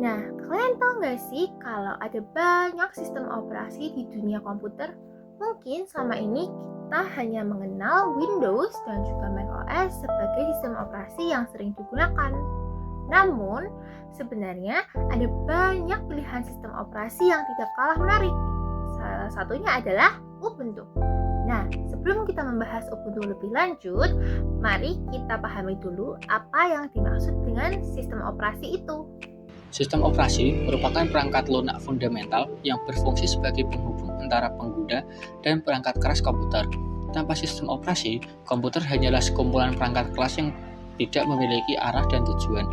Nah, kalian tahu nggak sih kalau ada banyak sistem operasi di dunia komputer? Mungkin selama ini kita hanya mengenal Windows dan juga macOS sebagai sistem operasi yang sering digunakan. Namun, sebenarnya ada banyak pilihan sistem operasi yang tidak kalah menarik. Salah satunya adalah Ubuntu. Nah, sebelum kita membahas Ubuntu lebih lanjut, mari kita pahami dulu apa yang dimaksud dengan sistem operasi itu. Sistem operasi merupakan perangkat lunak fundamental yang berfungsi sebagai penghubung antara pengguna dan perangkat keras komputer. Tanpa sistem operasi, komputer hanyalah sekumpulan perangkat keras yang tidak memiliki arah dan tujuan.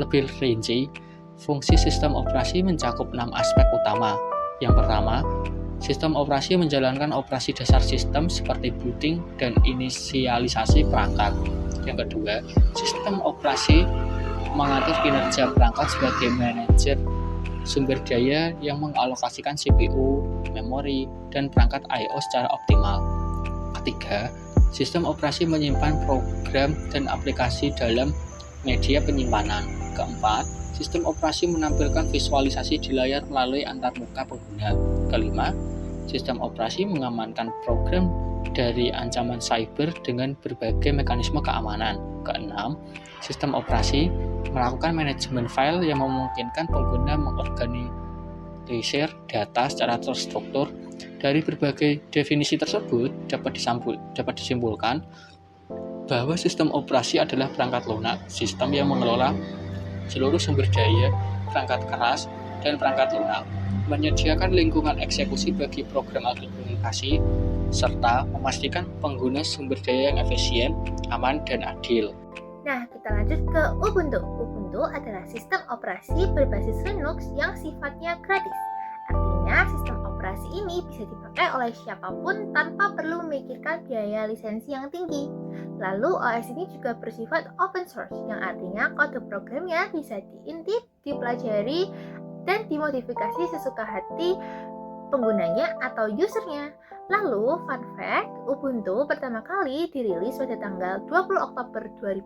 Lebih rinci, fungsi sistem operasi mencakup 6 aspek utama. Yang pertama, sistem operasi menjalankan operasi dasar sistem seperti booting dan inisialisasi perangkat. Yang kedua, sistem operasi mengatur kinerja perangkat sebagai manajer sumber daya yang mengalokasikan CPU, memori, dan perangkat I/O secara optimal. Ketiga, sistem operasi menyimpan program dan aplikasi dalam media penyimpanan. Keempat, sistem operasi menampilkan visualisasi di layar melalui antarmuka pengguna. Kelima, sistem operasi mengamankan program dari ancaman cyber dengan berbagai mekanisme keamanan. Keenam, sistem operasi melakukan manajemen file yang memungkinkan pengguna mengorganisir data secara terstruktur. Dari berbagai definisi tersebut dapat disimpulkan bahwa sistem operasi adalah perangkat lunak, sistem yang mengelola seluruh sumber daya, perangkat keras, dan perangkat lunak, menyediakan lingkungan eksekusi bagi program aplikasi, serta memastikan pengguna sumber daya yang efisien, aman, dan adil. Nah, kita lanjut ke Ubuntu. Ubuntu adalah sistem operasi berbasis Linux yang sifatnya gratis. Artinya, sistem operasi ini bisa dipakai oleh siapapun tanpa perlu memikirkan biaya lisensi yang tinggi. Lalu, OS ini juga bersifat open source, yang artinya kode programnya bisa diintip, dipelajari, dan dimodifikasi sesuka hati penggunanya atau usernya. Lalu, fun fact, Ubuntu pertama kali dirilis pada tanggal 20 Oktober 2004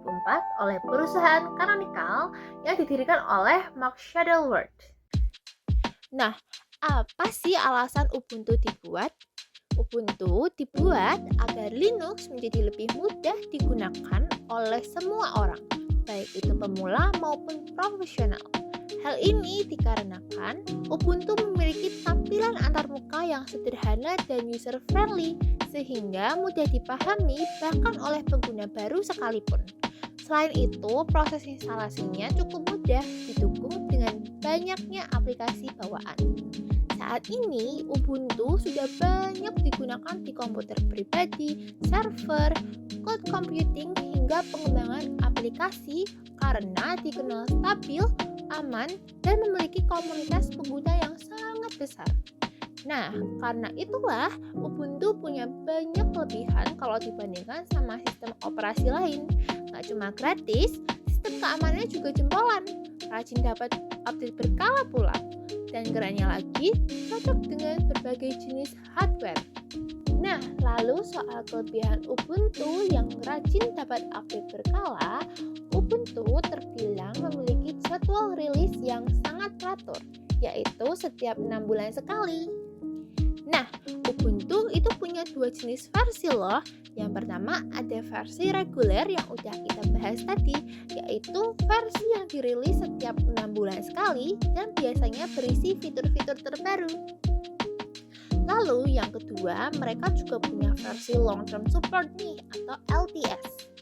oleh perusahaan Canonical yang didirikan oleh Mark Shuttleworth. Nah, apa sih alasan Ubuntu dibuat? Ubuntu dibuat agar Linux menjadi lebih mudah digunakan oleh semua orang, baik itu pemula maupun profesional. Hal ini dikarenakan Ubuntu memiliki tampilan antarmuka yang sederhana dan user-friendly, sehingga mudah dipahami bahkan oleh pengguna baru sekalipun. Selain itu, proses instalasinya cukup mudah, didukung dengan banyaknya aplikasi bawaan. Saat ini, Ubuntu sudah banyak digunakan di komputer pribadi, server, cloud computing, hingga pengembangan aplikasi karena dikenal stabil, aman, dan memiliki komunitas pengguna yang sangat besar. Nah, karena itulah Ubuntu punya banyak kelebihan kalau dibandingkan sama sistem operasi lain. Nggak cuma gratis, sistem keamanannya juga jempolan, rajin dapat update berkala pula, dan kerennya lagi, cocok dengan berbagai jenis hardware. Nah, lalu soal kelebihan Ubuntu yang rajin dapat update berkala, Ubuntu terbilang memiliki jadwal rilis yang sangat teratur, yaitu setiap 6 bulan sekali. Nah, Ubuntu itu punya 2 jenis versi loh. Yang pertama ada versi reguler yang udah kita bahas tadi, yaitu versi yang dirilis setiap 6 bulan sekali dan biasanya berisi fitur-fitur terbaru. Lalu yang kedua, mereka juga punya versi long term support nih atau LTS.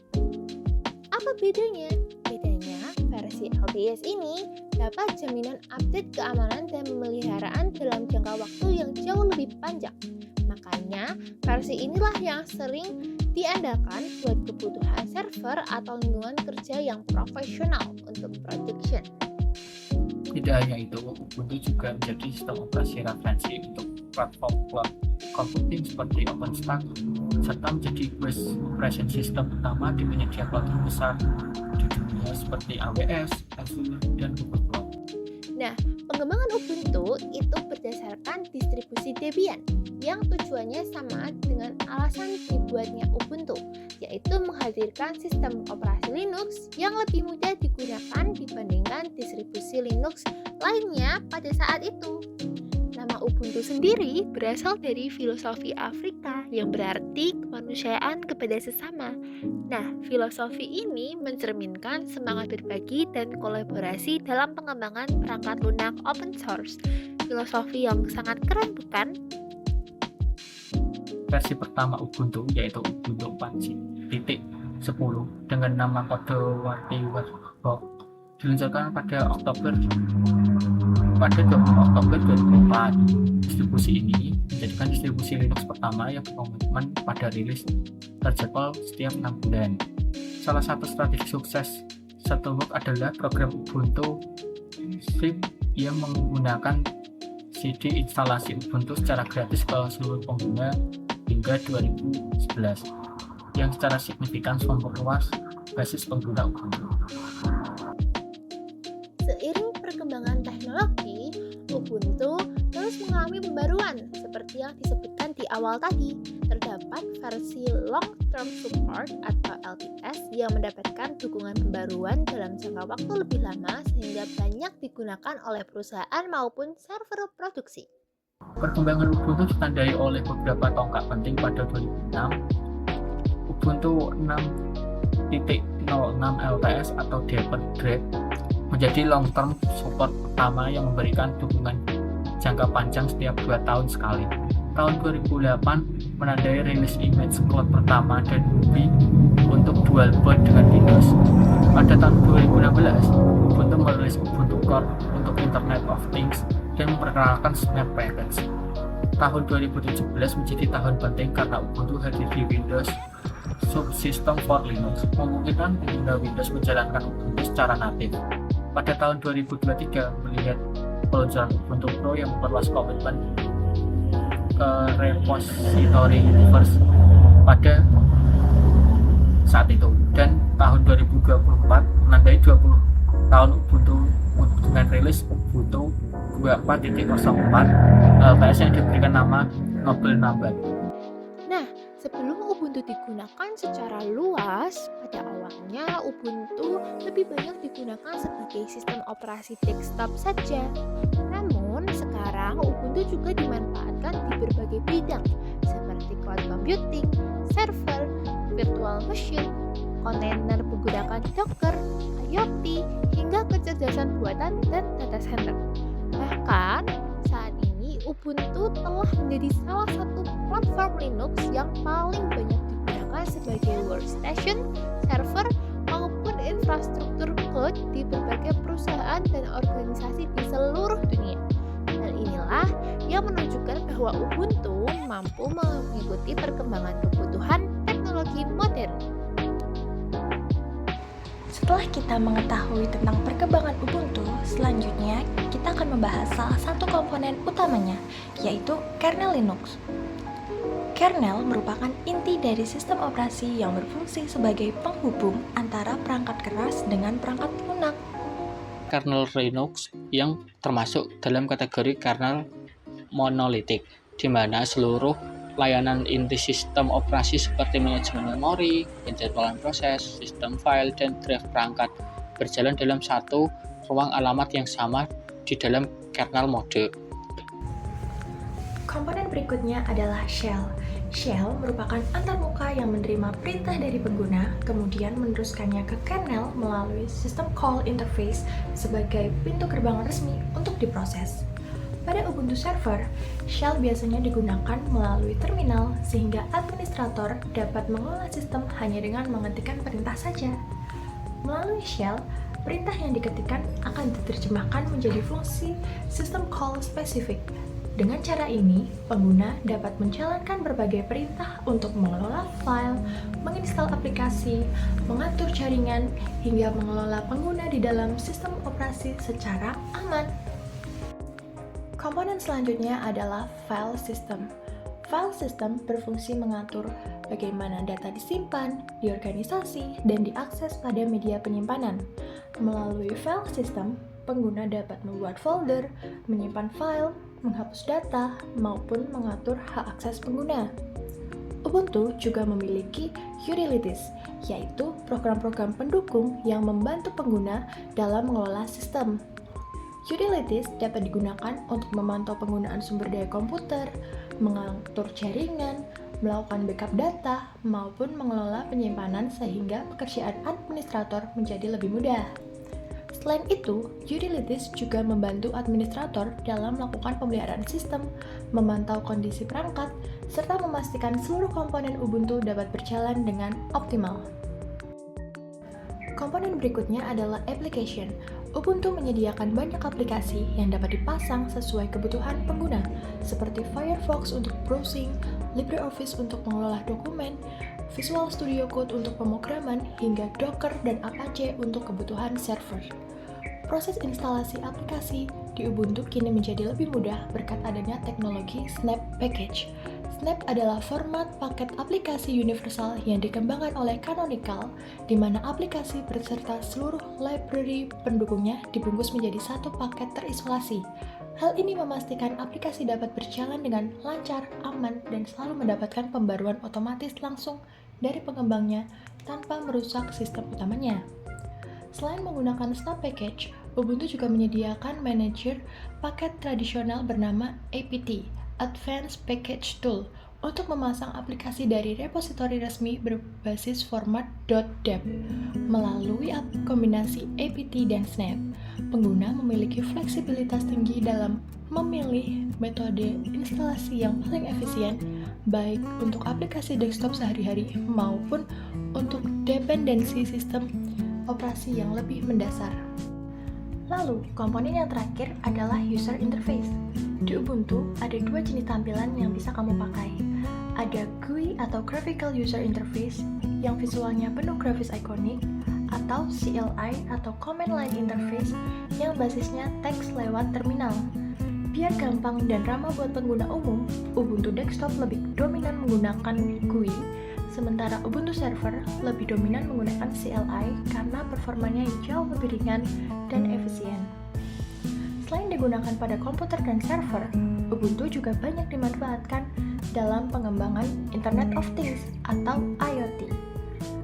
Apa bedanya? Bedanya, versi LTS ini dapat jaminan update keamanan dan pemeliharaan dalam jangka waktu yang jauh lebih panjang. Makanya, versi inilah yang sering diandalkan buat kebutuhan server atau lingkungan kerja yang profesional untuk production. Tidak hanya itu, Ubuntu juga menjadi sistem operasi referensi untuk platform cloud computing seperti OpenStack, serta menjadi base operation system utama di penyedia cloud terbesar di dunia seperti AWS, Azure, dan Google Cloud. Nah, pengembangan Ubuntu itu berdasarkan distribusi Debian. yang tujuannya sama dengan alasan dibuatnya Ubuntu, yaitu menghadirkan sistem operasi Linux yang lebih mudah digunakan dibandingkan distribusi Linux lainnya pada saat itu. Nama Ubuntu sendiri berasal dari filosofi Afrika yang berarti kemanusiaan kepada sesama. Nah, filosofi ini mencerminkan semangat berbagi dan kolaborasi dalam pengembangan perangkat lunak open source. Filosofi yang sangat keren, bukan? Versi pertama Ubuntu yaitu Ubuntu 4.10 dengan nama kode WorldBox diluncurkan pada Oktober 2004. Distribusi ini menjadikan distribusi Linux pertama yang berkomitmen pada rilis terjadwal setiap 6 bulan. Salah satu strategi sukses Shutterworks adalah program Ubuntu Zip yang menggunakan CD instalasi Ubuntu secara gratis ke seluruh pengguna hingga 2011, yang secara signifikan memperluas basis pengguna Ubuntu. Seiring perkembangan teknologi, Ubuntu terus mengalami pembaruan seperti yang disebutkan di awal tadi. Terdapat versi Long Term Support atau LTS yang mendapatkan dukungan pembaruan dalam jangka waktu lebih lama sehingga banyak digunakan oleh perusahaan maupun server produksi. Perkembangan Ubuntu ditandai oleh beberapa tonggak penting pada 2006. Ubuntu 6.06 LTS atau Development Grade menjadi long term support pertama yang memberikan dukungan jangka panjang setiap 2 tahun sekali. Tahun 2008 menandai rilis image cloud pertama dan Ruby untuk dual boot dengan Windows. Pada tahun 2016, Ubuntu merilis Ubuntu Core untuk Internet of Things dan memperkenalkan Snap Package. Tahun 2017 menjadi tahun penting karena Ubuntu hadir di Windows Subsystem for Linux, memungkinkan pengguna Windows menjalankan Ubuntu secara natif. Pada tahun 2023 melihat peluncuran Ubuntu Pro yang memperluas komitmen ke repository universe pada saat itu, dan tahun 2024 menandai 20 tahun Ubuntu dengan rilis Ubuntu 24.04 LTS yang diberikan nama Noble Number. Nah, sebelum Ubuntu digunakan secara luas, pada awalnya Ubuntu lebih banyak digunakan sebagai sistem operasi desktop saja. Namun, sekarang Ubuntu juga dimanfaatkan di berbagai bidang seperti cloud computing, server, virtual machine, kontainer menggunakan Docker, IoT, hingga kecerdasan buatan dan data center. Bahkan, saat ini Ubuntu telah menjadi salah satu platform Linux yang paling banyak digunakan sebagai workstation, server, maupun infrastruktur cloud di berbagai perusahaan dan organisasi di seluruh dunia. Hal inilah yang menunjukkan bahwa Ubuntu mampu mengikuti perkembangan kebutuhan teknologi modern. Setelah kita mengetahui tentang perkembangan Ubuntu, selanjutnya kita akan membahas salah satu komponen utamanya, yaitu kernel Linux. Kernel merupakan inti dari sistem operasi yang berfungsi sebagai penghubung antara perangkat keras dengan perangkat lunak. Kernel Linux yang termasuk dalam kategori kernel monolitik, di mana seluruh layanan inti sistem operasi seperti manajemen memori, penjadwalan proses, sistem file, dan drive perangkat berjalan dalam satu ruang alamat yang sama di dalam kernel mode. Komponen berikutnya adalah shell. Shell merupakan antarmuka yang menerima perintah dari pengguna, kemudian meneruskannya ke kernel melalui sistem call interface sebagai pintu gerbang resmi untuk diproses. Pada Ubuntu Server, shell biasanya digunakan melalui terminal sehingga administrator dapat mengelola sistem hanya dengan mengetikkan perintah saja. Melalui shell, perintah yang diketikkan akan diterjemahkan menjadi fungsi system call specific. Dengan cara ini, pengguna dapat menjalankan berbagai perintah untuk mengelola file, menginstal aplikasi, mengatur jaringan, hingga mengelola pengguna di dalam sistem operasi secara aman. Komponen selanjutnya adalah file system. File system berfungsi mengatur bagaimana data disimpan, diorganisasi, dan diakses pada media penyimpanan. Melalui file system, pengguna dapat membuat folder, menyimpan file, menghapus data, maupun mengatur hak akses pengguna. Ubuntu juga memiliki utilities, yaitu program-program pendukung yang membantu pengguna dalam mengelola sistem. Utilities dapat digunakan untuk memantau penggunaan sumber daya komputer, mengatur jaringan, melakukan backup data, maupun mengelola penyimpanan sehingga pekerjaan administrator menjadi lebih mudah. Selain itu, utilities juga membantu administrator dalam melakukan pemeliharaan sistem, memantau kondisi perangkat, serta memastikan seluruh komponen Ubuntu dapat berjalan dengan optimal. Komponen berikutnya adalah application. Ubuntu menyediakan banyak aplikasi yang dapat dipasang sesuai kebutuhan pengguna, seperti Firefox untuk browsing, LibreOffice untuk mengelola dokumen, Visual Studio Code untuk pemrograman, hingga Docker dan Apache untuk kebutuhan server. Proses instalasi aplikasi di Ubuntu kini menjadi lebih mudah berkat adanya teknologi Snap Package. Snap adalah format paket aplikasi universal yang dikembangkan oleh Canonical, di mana aplikasi beserta seluruh library pendukungnya dibungkus menjadi satu paket terisolasi. Hal ini memastikan aplikasi dapat berjalan dengan lancar, aman, dan selalu mendapatkan pembaruan otomatis langsung dari pengembangnya tanpa merusak sistem utamanya. Selain menggunakan Snap Package, Ubuntu juga menyediakan manajer paket tradisional bernama apt, Advanced Package Tool, untuk memasang aplikasi dari repositori resmi berbasis format .deb. Melalui kombinasi apt dan Snap, pengguna memiliki fleksibilitas tinggi dalam memilih metode instalasi yang paling efisien, baik untuk aplikasi desktop sehari-hari maupun untuk dependensi sistem operasi yang lebih mendasar. Lalu, komponen yang terakhir adalah user interface. Di Ubuntu, ada dua jenis tampilan yang bisa kamu pakai. Ada GUI atau Graphical User Interface yang visualnya penuh grafis ikonik, atau CLI atau Command Line Interface yang basisnya teks lewat terminal. Biar gampang dan ramah buat pengguna umum, Ubuntu Desktop lebih dominan menggunakan GUI, sementara Ubuntu Server lebih dominan menggunakan CLI karena performanya yang jauh lebih ringan dan efisien. Selain digunakan pada komputer dan server, Ubuntu juga banyak dimanfaatkan dalam pengembangan Internet of Things atau IoT.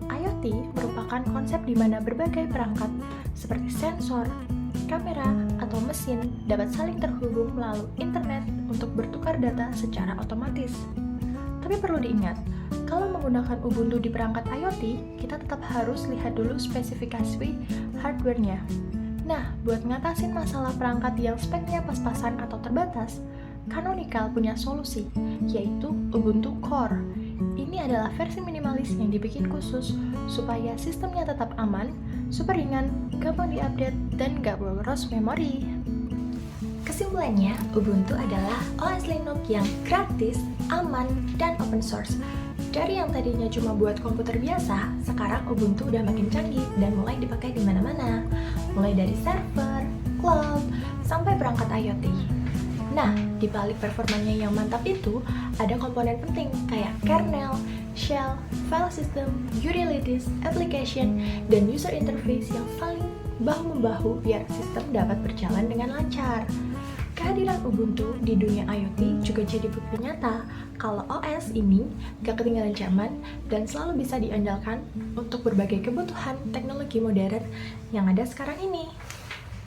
IoT merupakan konsep di mana berbagai perangkat seperti sensor, kamera, atau mesin dapat saling terhubung melalui internet untuk bertukar data secara otomatis. Tapi perlu diingat, kalau menggunakan Ubuntu di perangkat IoT, kita tetap harus lihat dulu spesifikasi hardware-nya. Nah, buat ngatasin masalah perangkat yang speknya pas-pasan atau terbatas, Canonical punya solusi, yaitu Ubuntu Core. Ini adalah versi minimalis yang dibikin khusus supaya sistemnya tetap aman, super ringan, gampang diupdate, dan gak boros memori. Kesimpulannya, Ubuntu adalah OS Linux yang gratis, aman, dan open source. Dari yang tadinya cuma buat komputer biasa, sekarang Ubuntu udah makin canggih dan mulai dipakai di mana-mana. Mulai dari server, cloud, sampai perangkat IoT. Nah, di balik performanya yang mantap itu, ada komponen penting kayak kernel, shell, file system, utilities, application, dan user interface yang saling bahu-membahu biar sistem dapat berjalan dengan lancar. Kehadiran Ubuntu di dunia IoT juga jadi bukti nyata kalau OS ini gak ketinggalan zaman dan selalu bisa diandalkan untuk berbagai kebutuhan teknologi modern yang ada sekarang ini.